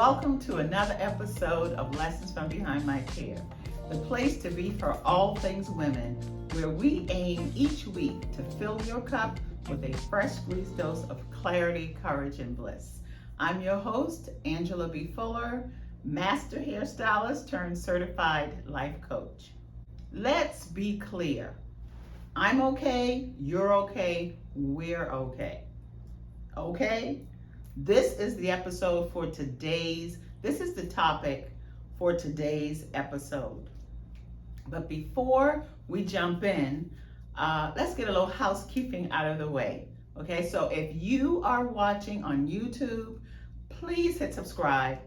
welcome to another episode of Lessons from Behind My Chair, the place to be for all things women, where we aim each week to fill your cup with a fresh squeezed dose of clarity, courage, and bliss. I'm your host, Angela B. Fuller, master hairstylist turned certified life coach. Let's be clear. I'm okay, you're okay, we're okay. Okay? This is the episode for this is the topic for today's episode. But before we jump in, let's get a little housekeeping out of the way. Okay, so if you are watching on YouTube, please hit subscribe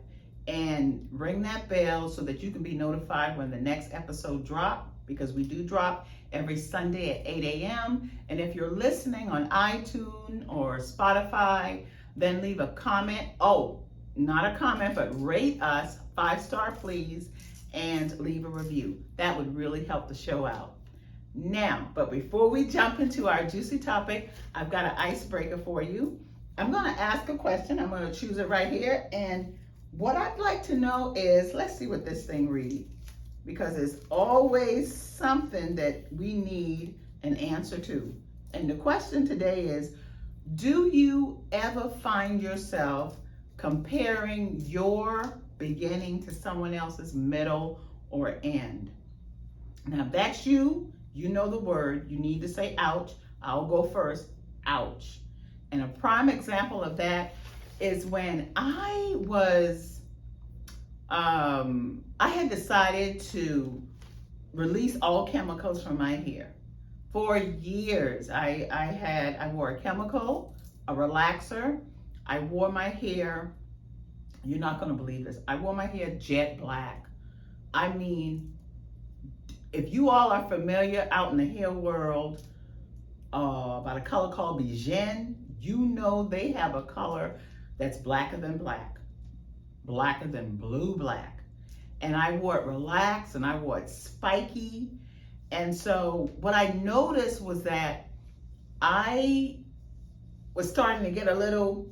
and ring that bell so that you can be notified when the next episode drops, because we do drop every Sunday at 8 a.m. And if you're listening on iTunes or Spotify, then leave a comment. Oh, not a comment, but rate us 5-star, please, and leave a review. That would really help the show out. Now, but before we jump into our juicy topic, I've got an icebreaker for you. I'm going to ask a question. I'm going to choose it right here. And what I'd like to know is, let's see what this thing reads, because it's always something that we need an answer to. And the question today is, do you ever find yourself comparing your beginning to someone else's middle or end? Now, if that's you, you know the word. You need to say ouch. I'll go first. Ouch. And a prime example of that is when I had decided to release all chemicals from my hair. For years, I wore a chemical, a relaxer. I wore my hair, you're not gonna believe this, I wore my hair jet black. I mean, if you all are familiar out in the hair world about a color called Bigen, you know they have a color that's blacker than black, blacker than blue black. And I wore it relaxed and I wore it spiky. And so what I noticed was that I was starting to get a little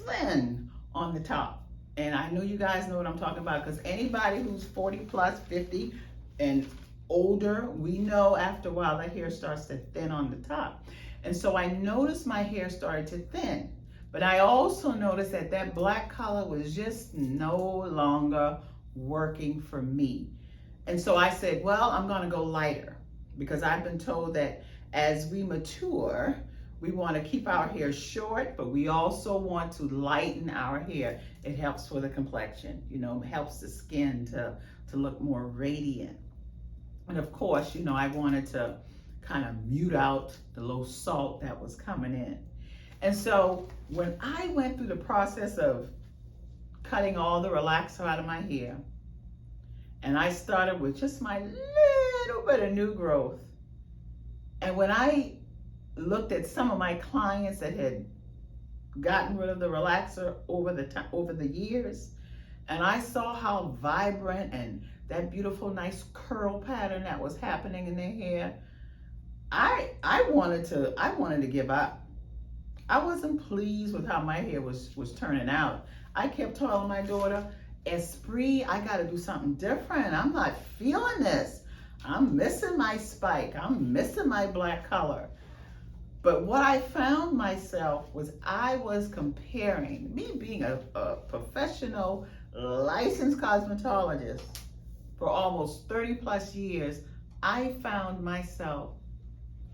thin on the top. And I know you guys know what I'm talking about, because anybody who's 40 plus, 50 and older, we know after a while that hair starts to thin on the top. And so I noticed my hair started to thin. But I also noticed that that black color was just no longer working for me. And so I said, well, I'm going to go lighter, because I've been told that as we mature, we want to keep our hair short, but we also want to lighten our hair. It helps for the complexion, helps the skin to look more radiant. And of course, I wanted to kind of mute out the low salt that was coming in. And so when I went through the process of cutting all the relaxer out of my hair, and I started with just my little bit of new growth. And when I looked at some of my clients that had gotten rid of the relaxer over the years, and I saw how vibrant and that beautiful, nice curl pattern that was happening in their hair, I wanted to give up. I wasn't pleased with how my hair was turning out. I kept telling my daughter, Esprit, I got to do something different. I'm not feeling this. I'm missing my spike. I'm missing my black color. But what I found myself was I was comparing, me being a professional licensed cosmetologist for almost 30 plus years, I found myself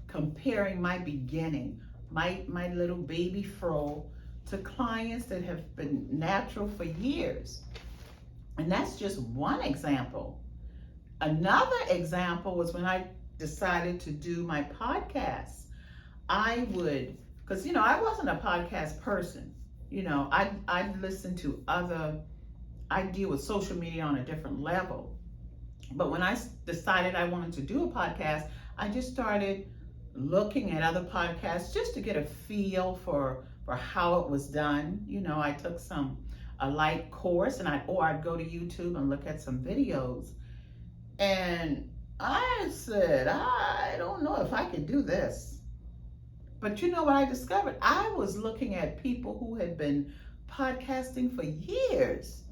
comparing my beginning, my little baby fro, to clients that have been natural for years. And that's just one example. Another example was when I decided to do my podcast. Because I wasn't a podcast person. I'd listen to I deal with social media on a different level. But when I decided I wanted to do a podcast, I just started looking at other podcasts just to get a feel for how it was done. I took a light course, and I'd go to YouTube and look at some videos. And I said, I don't know if I could do this. But you know what I discovered? I was looking at people who had been podcasting for years.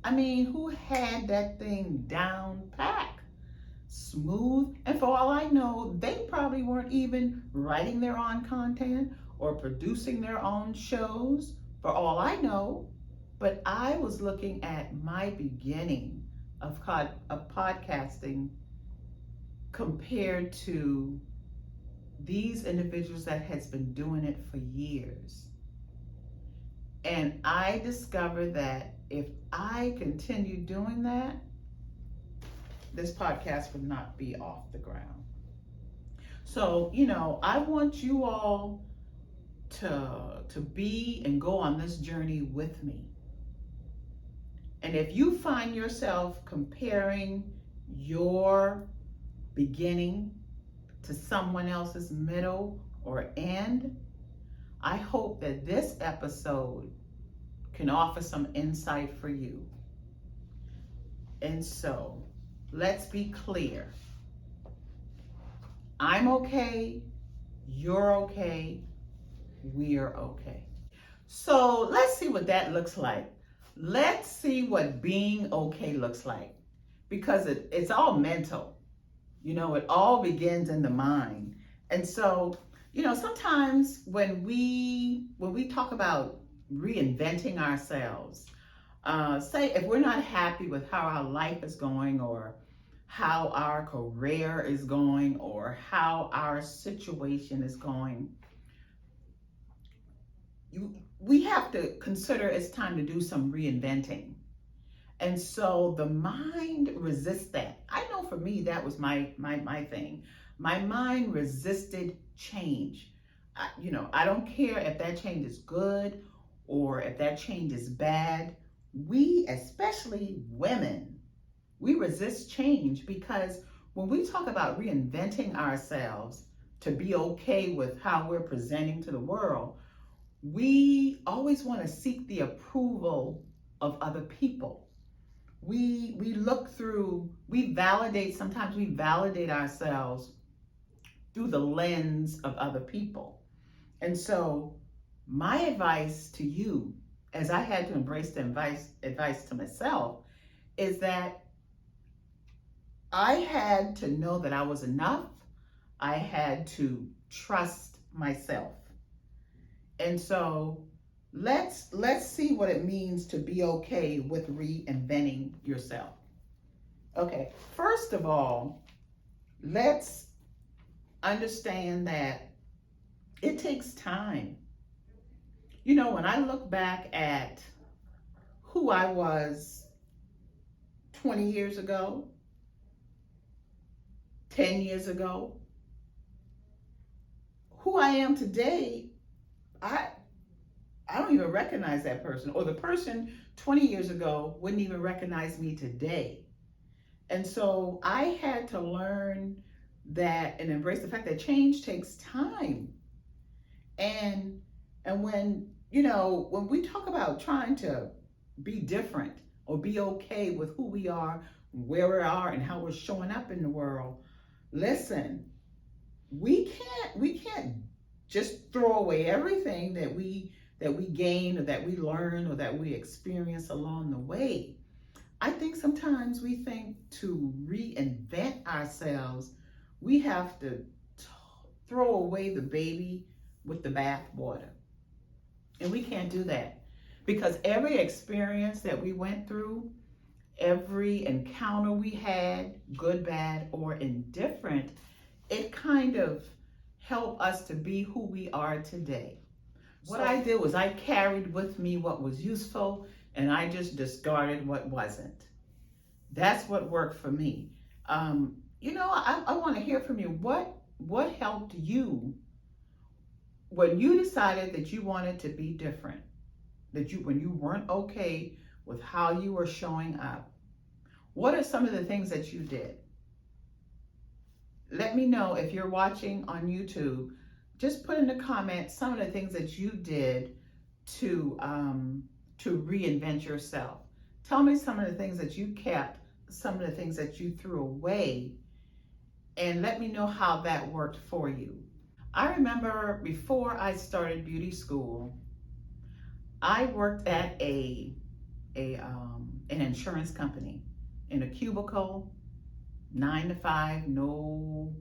I mean, who had that thing down pat, smooth? And for all I know, they probably weren't even writing their own content or producing their own shows, for all I know. But I was looking at my beginning of podcasting compared to these individuals that has been doing it for years. And I discovered that if I continued doing that, this podcast would not be off the ground. So, I want you all to be and go on this journey with me. And if you find yourself comparing your beginning to someone else's middle or end, I hope that this episode can offer some insight for you. And so, let's be clear. I'm okay, you're okay, we're okay. So let's see what that looks like. Let's see what being okay looks like, because it's all mental. It all begins in the mind. And so, sometimes when we talk about reinventing ourselves, say if we're not happy with how our life is going, or how our career is going, or how our situation is going, we have to consider it's time to do some reinventing. And so the mind resists that. I know for me, that was my thing. My mind resisted change. I don't care if that change is good or if that change is bad. We, especially women, we resist change, because when we talk about reinventing ourselves to be okay with how we're presenting to the world, we always want to seek the approval of other people. We look through, sometimes we validate ourselves through the lens of other people. And so my advice to you, as I had to embrace the advice to myself, is that I had to know that I was enough. I had to trust myself. And so let's see what it means to be okay with reinventing yourself. Okay, first of all, let's understand that it takes time. When I look back at who I was 20 years ago, 10 years ago, who I am today, I don't even recognize that person, or the person 20 years ago wouldn't even recognize me today. And so I had to learn that and embrace the fact that change takes time. And when we talk about trying to be different or be okay with who we are, where we are, and how we're showing up in the world, listen, we can't just throw away everything that we gain, or that we learn, or that we experience along the way. I think sometimes we think to reinvent ourselves, we have to throw away the baby with the bathwater. And we can't do that, because every experience that we went through, every encounter we had, good, bad, or indifferent, it kind of helped us to be who we are today. What I did was I carried with me what was useful, and I just discarded what wasn't. That's what worked for me. I want to hear from you. What helped you when you decided that you wanted to be different? When you weren't okay with how you were showing up? What are some of the things that you did? Let me know. If you're watching on YouTube, just put in the comments some of the things that you did to reinvent yourself. Tell me some of the things that you kept, some of the things that you threw away, and let me know how that worked for you. I remember before I started beauty school, I worked at a an insurance company in a cubicle, 9 to 5, no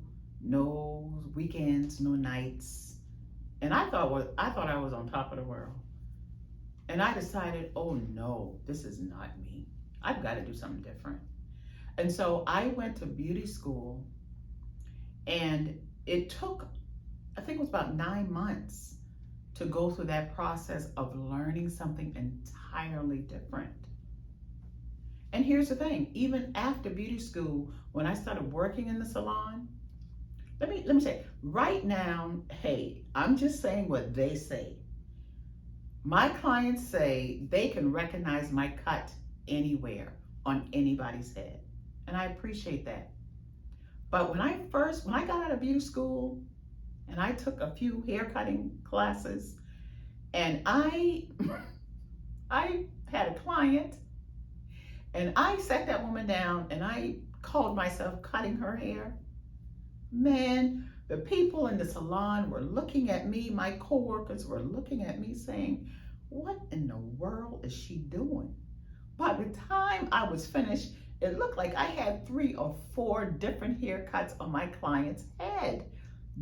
weekends, no nights. And I thought I was on top of the world. And I decided, oh no, this is not me. I've got to do something different. And so I went to beauty school, and it took, I think it was about 9 months to go through that process of learning something entirely different. And here's the thing, even after beauty school, when I started working in the salon, let me say, right now, hey, I'm just saying what they say. My clients say they can recognize my cut anywhere on anybody's head. And I appreciate that. But when I got out of beauty school and I took a few hair cutting classes, and I had a client, and I sat that woman down and I called myself cutting her hair. Man, the people in the salon were looking at me, my coworkers were looking at me saying, what in the world is she doing? By the time I was finished, it looked like I had 3 or 4 different haircuts on my client's head.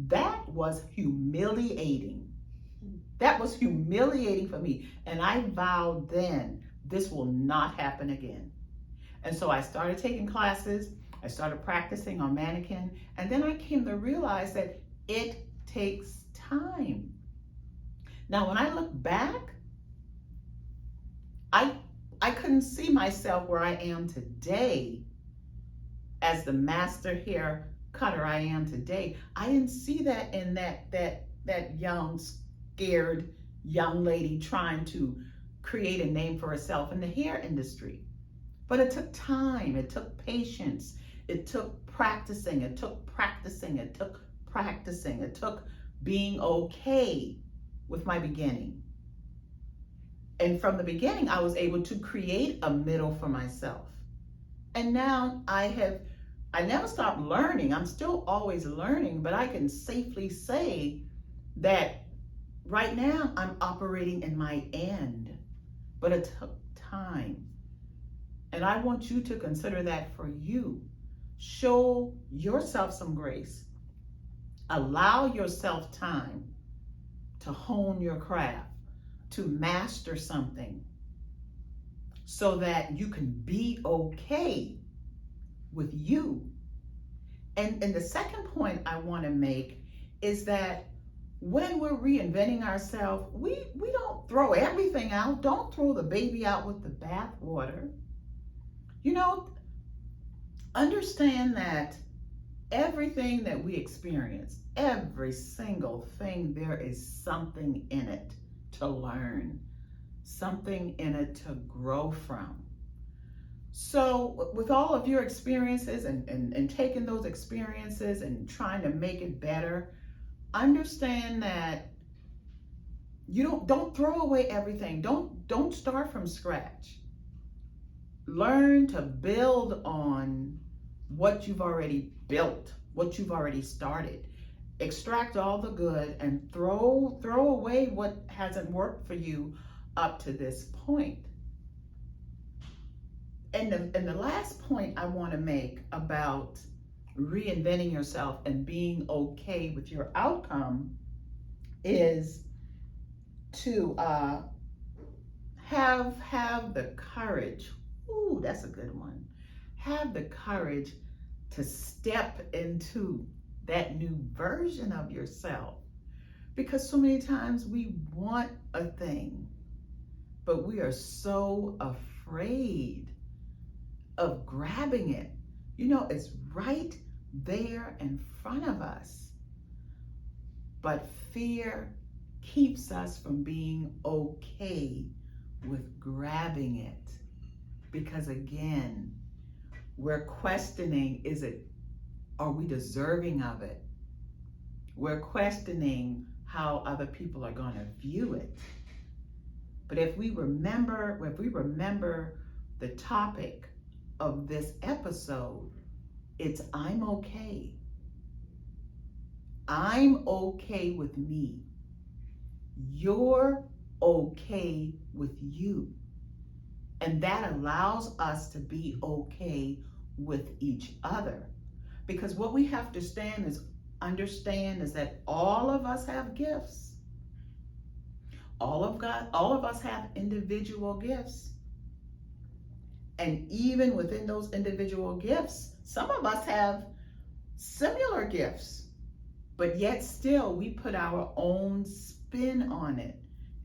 That was humiliating. That was humiliating for me. And I vowed then, this will not happen again. And so I started taking classes, I started practicing on mannequin, and then I came to realize that it takes time. Now, when I look back, I couldn't see myself where I am today as the master hair cutter I am today. I didn't see that in that young, scared young lady trying to create a name for herself in the hair industry. But it took time, it took patience, it took practicing, it took practicing, it took practicing, it took being okay with my beginning. And from the beginning, I was able to create a middle for myself. And now I never stopped learning. I'm still always learning, but I can safely say that right now I'm operating in my end, but it took time. And I want you to consider that for you. Show yourself some grace. Allow yourself time to hone your craft, to master something, so that you can be okay with you. And the second point I want to make is that when we're reinventing ourselves, we don't throw everything out. Don't throw the baby out with the bathwater. You know, understand that everything that we experience, every single thing, there is something in it to learn, something in it to grow from. So with all of your experiences and taking those experiences and trying to make it better, understand that you don't throw away everything. Don't start from scratch. Learn to build on what you've already built, what you've already started. Extract all the good and throw away what hasn't worked for you up to this point. And the last point I want to make about reinventing yourself and being okay with your outcome is to have the courage. Ooh, that's a good one. Have the courage to step into that new version of yourself. Because so many times we want a thing, but we are so afraid of grabbing it. You know, it's right there in front of us. But fear keeps us from being okay with grabbing it. Because again, we're questioning, are we deserving of it? We're questioning how other people are going to view it. But if we remember the topic of this episode, it's I'm okay. I'm okay with me. You're okay with you. And that allows us to be okay with each other. Because what we have to understand is that all of us have gifts. All of us have individual gifts. And even within those individual gifts, some of us have similar gifts, but yet still we put our own spin on it.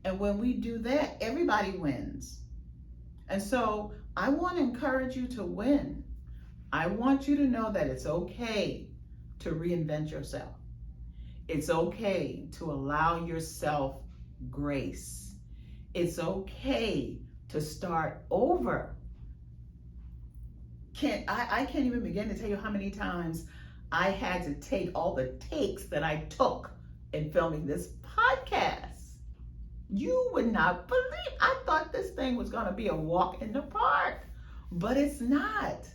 And when we do that, everybody wins. And so I want to encourage you to win. I want you to know that it's okay to reinvent yourself. It's okay to allow yourself grace. It's okay to start over. I can't even begin to tell you how many times I had to take all the takes that I took in filming this podcast. You would not believe, I thought this thing was going to be a walk in the park, but it's not.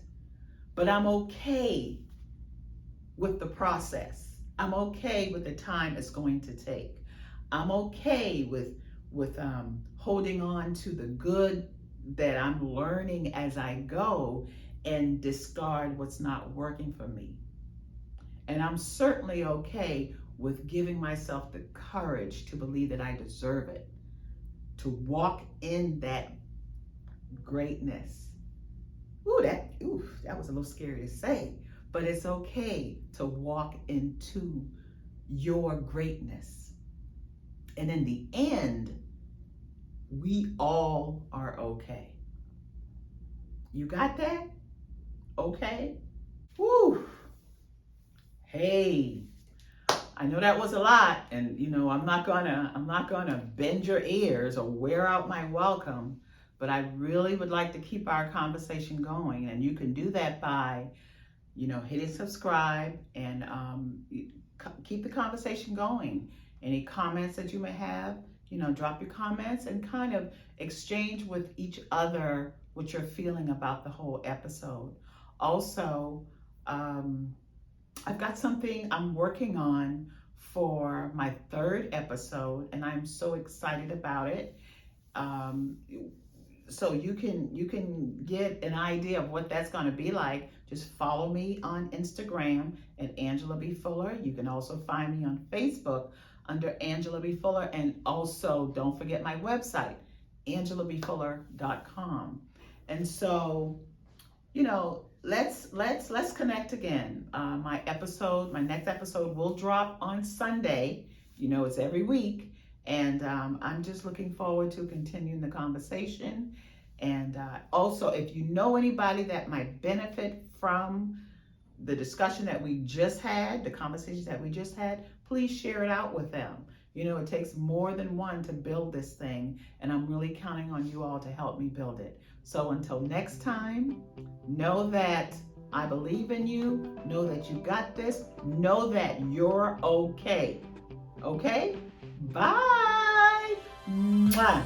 But I'm okay with the process. I'm okay with the time it's going to take. I'm okay with holding on to the good that I'm learning as I go and discard what's not working for me. And I'm certainly okay with giving myself the courage to believe that I deserve it, to walk in that greatness. That was a little scary to say, but it's okay to walk into your greatness. And in the end, we all are okay. You got that? Okay? Woo! Hey, I know that was a lot, and I'm not gonna bend your ears or wear out my welcome, but I really would like to keep our conversation going, and you can do that by, hitting subscribe and keep the conversation going. Any comments that you may have, drop your comments and kind of exchange with each other what you're feeling about the whole episode. Also, I've got something I'm working on for my 3rd episode, and I'm so excited about it. So you can get an idea of what that's going to be like. Just follow me on Instagram at Angela B. Fuller. You can also find me on Facebook under Angela B. Fuller, and also don't forget my website, angelabfuller.com. And so, let's connect again. My next episode will drop on Sunday. It's every week. And I'm just looking forward to continuing the conversation. And also, if you know anybody that might benefit from the discussion that we just had, the conversations that we just had, please share it out with them. It takes more than one to build this thing, and I'm really counting on you all to help me build it. So until next time, know that I believe in you, know that you got this, know that you're okay. Okay? Bye! Mwah.